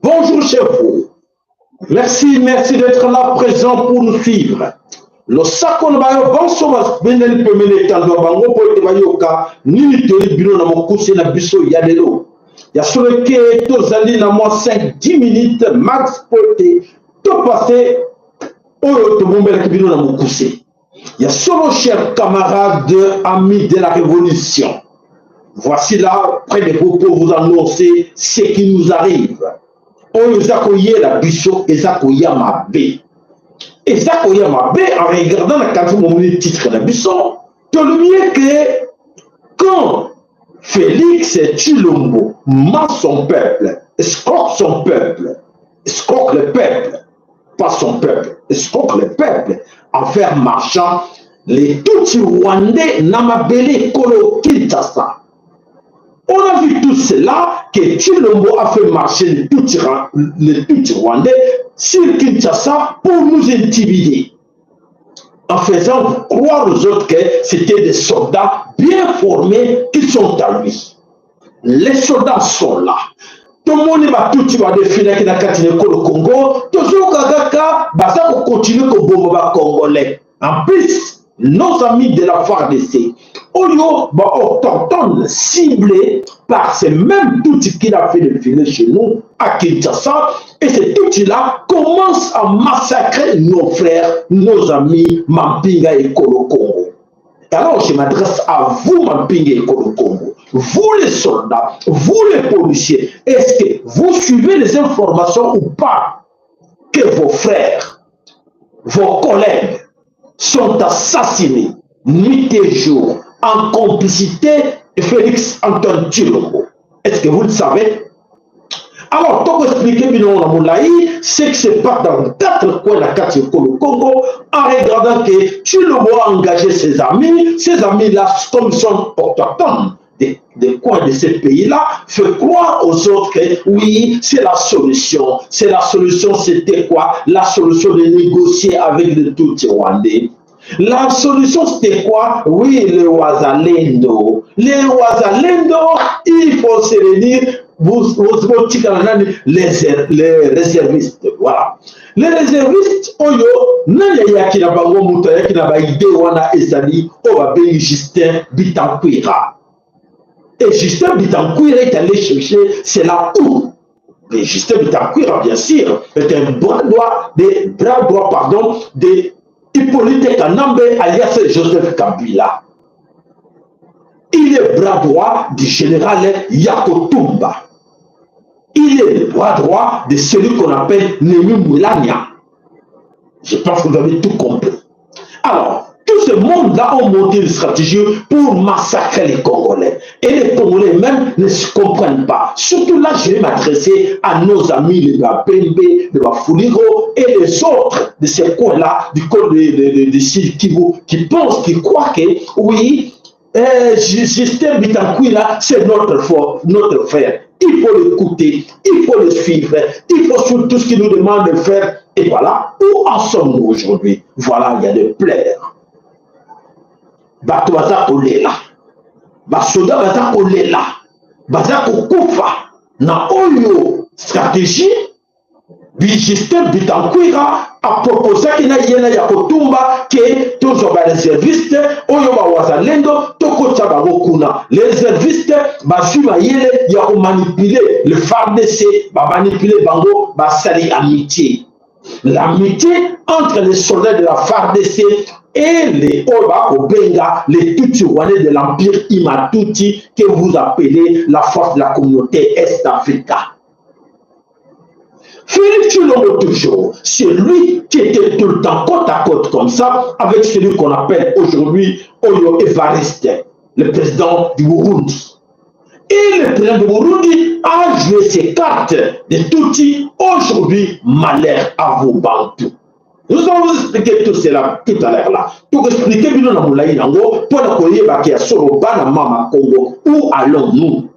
Bonjour chez vous. Merci d'être là présent pour nous suivre. Le sako na bayo banso ba benel pemene tando bango po te bayoka nini tori bino na mokuse na biso ya lelo. Ya soleke to zali na moi 5-10 minutes max pote to passer oyo to bombela bino na mokuse. Ya solo chers camarades amis de la révolution. Voici là près de vous pour vous annoncer ce qui nous arrive. Oyo zakoye la biso ezakoya mabe. Et ça, en regardant la qualité de titre de la Bisson, tout le mieux que quand Félix Tshilombo ment son peuple, escroque son peuple, escroque le peuple, pas son peuple, escroque le peuple, en faire marchand les Tutsi Rwandais Namabele Kolo Kinshasa. On a vu tout cela que Tshilombo a fait marcher les Tutsi Rwandais sur Kinshasa pour nous intimider, en faisant croire aux autres que c'était des soldats bien formés qui sont à lui. Les soldats sont là. Tout le monde va tout définir qu'il a continué le Congo. Toujours Kagaka, ça va continuer le bomba congolais. En plus, nos amis de la FARDC, Oyo va autochtone ciblé par ces mêmes outils qu'il a fait défiler chez nous à Kinshasa. Et cet outil-là commence à massacrer nos frères, nos amis Mampinga et Kolo Congo. Alors je m'adresse à vous Mampinga et Kolo Congo, vous les soldats, vous les policiers, est-ce que vous suivez les informations ou pas que vos frères, vos collègues sont assassinés nuit et jour en complicité de Félix Antoine Tshilombo? Est-ce que vous le savez? Alors, pour expliquer ce qui se passe dans 4 coins de la carte du Congo, en regardant que Tshilombo a engagé ses amis-là, comme ils sont autochtones des coins de ces pays-là, fait croire aux autres que oui, c'est la solution. La solution, c'était quoi? La solution de négocier avec les Tutsi Rwandais. La solution, c'était quoi? Oui, les Wazalendo. Les Wazalendo, il faut se réunir. Les réservistes, voilà. Les réservistes, oyo, nanya qui n'a pas monté, qui n'a pas idée, wana ezali, obabengi Justin Bitankwira. Et Justin Bitankwira est allé chercher, c'est là où. Mais Justin Bitankwira, bien sûr, est un bras droit de Hippolyte Kanambe, alias Joseph Kabila. Il est bras droit du général Yakotumba. Il est le bras droit de celui qu'on appelle Némi Moulania. Je pense que vous avez tout compris. Alors, tout ce monde-là ont monté une stratégie pour massacrer les Congolais. Et les Congolais même ne se comprennent pas. Surtout là, je vais m'adresser à nos amis de la Pembe, de la Fuliro et les autres de ces coins-là, du col de Sud Kivu, qui pensent, qui croient que, oui, Justin Bitankwira, c'est notre frère. Il faut l'écouter, il faut le suivre, il faut suivre tout ce qu'il nous demande de faire. Et voilà, où en sommes-nous aujourd'hui? Voilà, il y a des pleurs. Batoaza Kolela, Basoda Baza Kolela, Baza Kokufa, na Oyo stratégie, Justin Bitankwira a proposé qu'il y ait Yakotumba que tous les réservistes, Oyo Wazalendo, Toko Tchabagokuna. Les réservistes, Basuma Yele, il a manipulé le FARDC, manipuler Bango, Basali amitié. L'amitié entre les soldats de la FARDC et les Oba Obenga, les Tutsi Rwandais de l'Empire Imatuti, que vous appelez la force de la communauté Est-Africa. Félix Tshilombo toujours, c'est lui qui était tout le temps côte à côte comme ça avec celui qu'on appelle aujourd'hui Oyo Evariste, le président du Burundi. Et le président du Burundi a joué ses cartes de Tutsi. Aujourd'hui, malheur à vos Bantous. Nous allons vous expliquer tout cela tout à l'heure là. Pour expliquer bien dans Moulaï Nango, pour la Koyeba qui a Soroba dans Mama Congo, où allons-nous?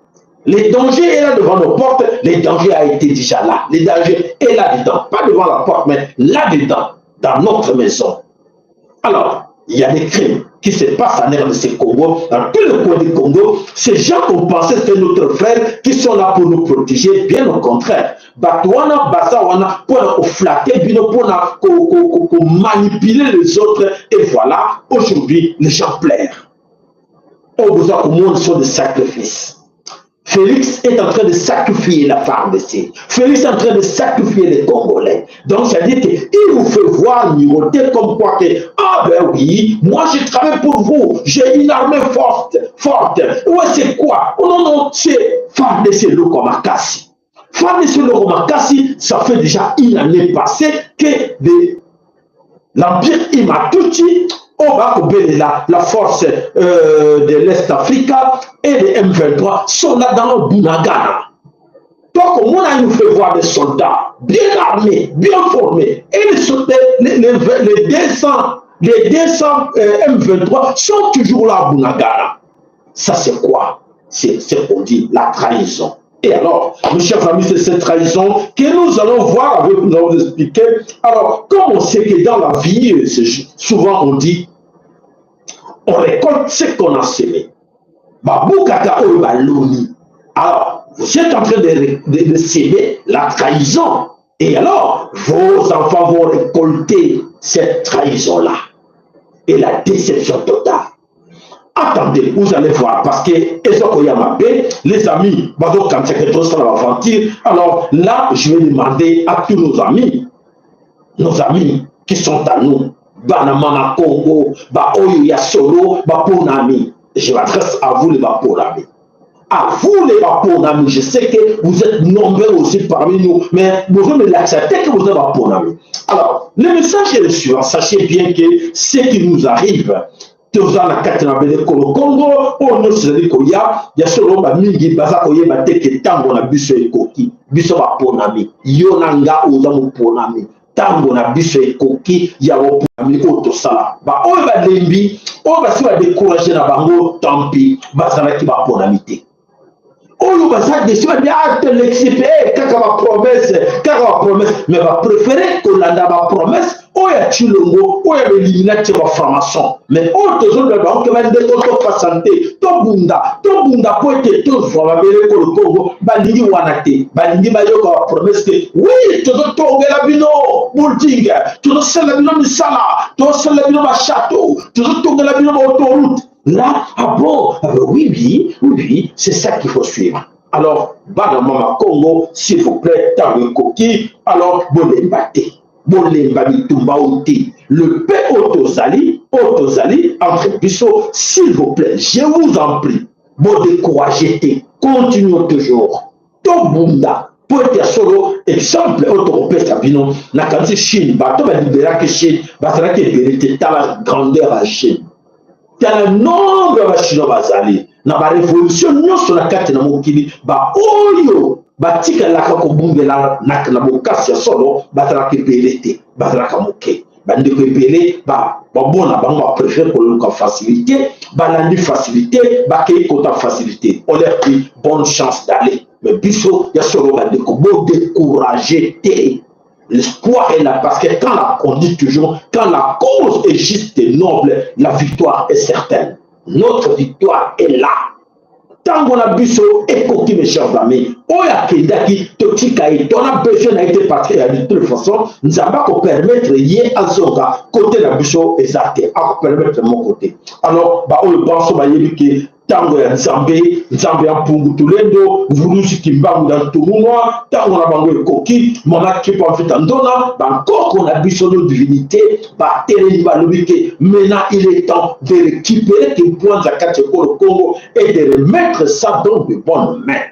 Les dangers est là devant nos portes, les dangers a été déjà là. Les dangers est là-dedans, pas devant la porte, mais là-dedans, dans notre maison. Alors, il y a des crimes qui se passent en RDC Congo, dans tout le coin du Congo. Ces gens qu'on pensait que c'était notre frère, qui sont là pour nous protéger, bien au contraire. Batouana, Bazawana, pour flatter, pour manipuler les autres. Et voilà, aujourd'hui, les gens pleurent. Au besoin au monde sont des sacrifices. Félix est en train de sacrifier la FARDC. Félix est en train de sacrifier les Congolais. Donc, ça dit qu'il vous fait voir, miroiter comme quoi que, ah ben oui, moi je travaille pour vous, j'ai une armée forte. Ouais, c'est quoi? Oh non, non, c'est FARDC Lokomakasi. FARDC Lokomakasi, ça fait déjà une année passée que l'Empire Imatuti, la force de l'Est Africa et de M23 sont là dans le Bunagana. Donc, on a nous fait voir des soldats bien armés, bien formés. Et les 200 M23 sont toujours là à Bunagana. Ça, c'est quoi? C'est qu'on dit la trahison. Et alors, mes chers amis, c'est cette trahison que nous allons voir avec, nous allons expliquer. Alors, comme on sait que dans la vie, souvent on dit, on récolte ce qu'on a semé. Alors, vous êtes en train de semer la trahison. Et alors, vos enfants vont récolter cette trahison-là. Et la déception totale. Attendez, vous allez voir, parce que les amis, alors là, je vais demander à tous nos amis qui sont à nous, Banamama Congo, Oyo Yasolo, Baponami. Je m'adresse à vous les Baponami. À vous les Baponami, je sais que vous êtes nombreux aussi parmi nous, mais vous devez l'accepter que vous êtes Baponami. Alors, le message est le suivant, sachez bien que ce qui nous arrive, toza na kati na bele kolo Congo ono sezali koya ya solo ba mingi baza koyeba teke tango na biso ekoki biso ba ponami yo na nga oza mo ponami tango na biso ekoki ya oponami oto sala ba oyo ba lembi oyo basi ba décourager na bango tampi bazalaki ba ponami te oyo baza desi ba di ate l'excipé kaka ba promesse mais ba préférer kolanda ba promesse oya chilongo oya eliminati ba formation mais autres autres ba que ba ndeko to pasante to bunda po ete to fwa ba bele ko Congo ba lingi wana te ba lingi ba yoka ba promesse que oui to ngela bino bultinga to sala bino misala to sala bino ba château to ngela bino ba autoroute. Là, ah bon, oui, c'est ça qu'il faut suivre. Alors, Banamama Congo, s'il vous plaît, Tango Koki, alors, le paix Otozali, entre Bissot, s'il vous plaît, je vous en prie, bon découragez, continuons toujours. Tobunda, pour être solo, exemple, Otopé Sabino, Nakansi Chine, Bato Libéra Chine, Basara Kébérité, la grandeur à Chine. Il y a un nombre de Chinois bazali. Dans la révolution, nous sommes la carte de Mokili. Oyo, tika la kakobunge la nakabokasi solo, batara kebelete, batara kamoke. Bande kebele, bon la banque préfère pour le facilité, balandi facilité, baké kota facilité. On leur dit bonne chance d'aller. Mais biso, il y a solo bande kobo découragé. L'espoir est là parce que on dit toujours, quand la cause est juste et noble, la victoire est certaine. Notre victoire est là. Tant qu'on a biso et coquille, mes chers amis, oya kendaki, totika et on a besoin d'être parti de toute façon, nous allons permettre yé à zonga, côté la biso exacte, à permettre mon côté. Alors, on le pense, tango ya Nzambe ya Mpungu Tulendo, Vulusi Kimbangu dans Toumoua, tango na bango ekoki, mama kipa mfita ndona, bankoko na biso de divinité, bateli balobike, maintenant il est temps de récupérer tes points à Kateko le Congo et de remettre ça dans de bonnes mains.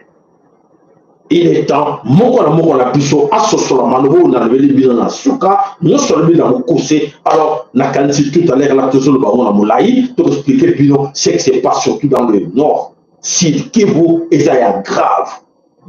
Il est temps, moko na biso asosola manobo na reveli bino na suka, non seulement na mokose. Alors, na kanisi tout à l'heure la tozolo ba na molai, to expliquer bino ce qui se passe surtout dans le nord. Si Kivu ezaya grave,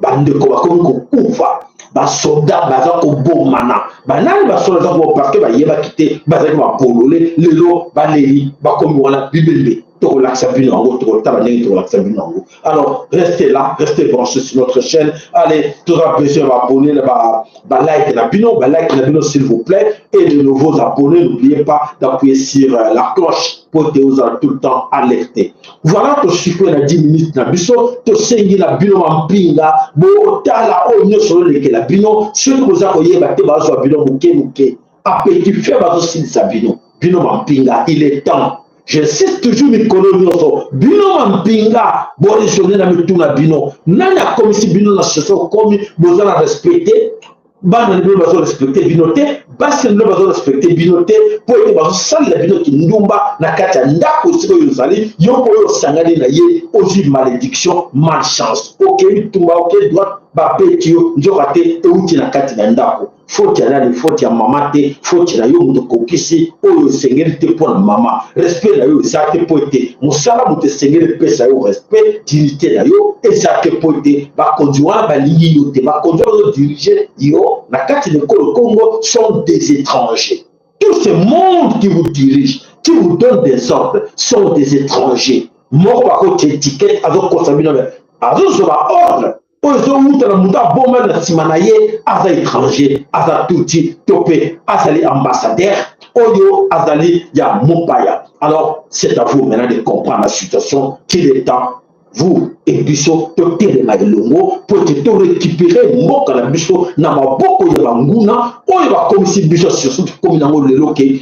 bande ko bakomi ko kufa, basoda baza kobomana banani basoda baza ko parce que bayeba kite baza ko polole lelo baleri bakomi wana bibembe tokolakisa bino yango tokotala ndenge tokolakisa bino yango. Alors restez là, restez branchés sur notre chaîne. Allez, tu auras besoin d'abonner, like na bino s'il vous plaît, et de nouveaux abonnés, n'oubliez pas d'appuyer sur la cloche pour que vous allez tout le temps alerter. Voilà, to chiffre na 10 minutes na biso, to sengi na bino mampinga, bo tala o nyo solo leke la bino, ceux que vous avez batté bazo bino muke, appétit fait bazo silisa bino mampinga, il est temps. J'insiste toujours mes colonies, bino mampinga, bo rejoindre na mituna bino, nani a commis si bino na situation comme besoin de respecter. Bana ni bazo respecter binote basi ni bazo respecter binote po ete bazo sala binote ndumba na kati ya ndako siko yozali yoko yo sangani na ye ozi malédiction malchance ok tumba ok droite ba petio njokate euti na kati na ndako faute ya nani faute ya mama te faute na yo muto kokisi oyo sengeli te pona mama respect na yo ezate po ete musala muto sengeli pesa yo respect dignité na yo ezate po ete ba kondiwa ba lingi yo te ba kondiwa zo diriger yo na kati de Congo sont des étrangers. Tout ce monde qui vous dirige, qui vous donne des ordres, sont des étrangers. Moko ba ko étiquette avec kosabino avec zo ba ordre ozo muta na muta bomba na simana ye aza étranger aza touti topé azali ambassadeur oyo azali ya mopaya. Alors c'est à vous maintenant de comprendre la situation qu'il est temps vous et biso to telema elongo pour te récupérer mboka na biso na maboko ya banguna oyo bakomisi biso surtout comme nango lelo ke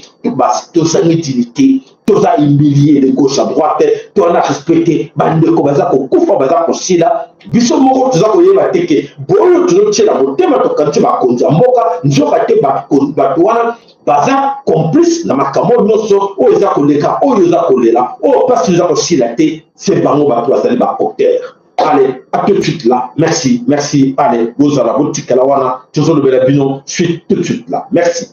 to sangi dignité to za humilier de gauche à droite to na respecter bandeko baza ko kufa baza ko sila biso moko to za ko yeba teke boyo to tshela motema to kanti ba konza mboka nzoka te ba wana baza complice na makambo nyonso oyo eza koleka oyo eza kolela oyo mpasi eza kosila te se bango bato bazali baacteur. Allez, à tout de suite là, merci, allez, vous allez vous tikala wana tozolobela bino suite tout de suite là, merci.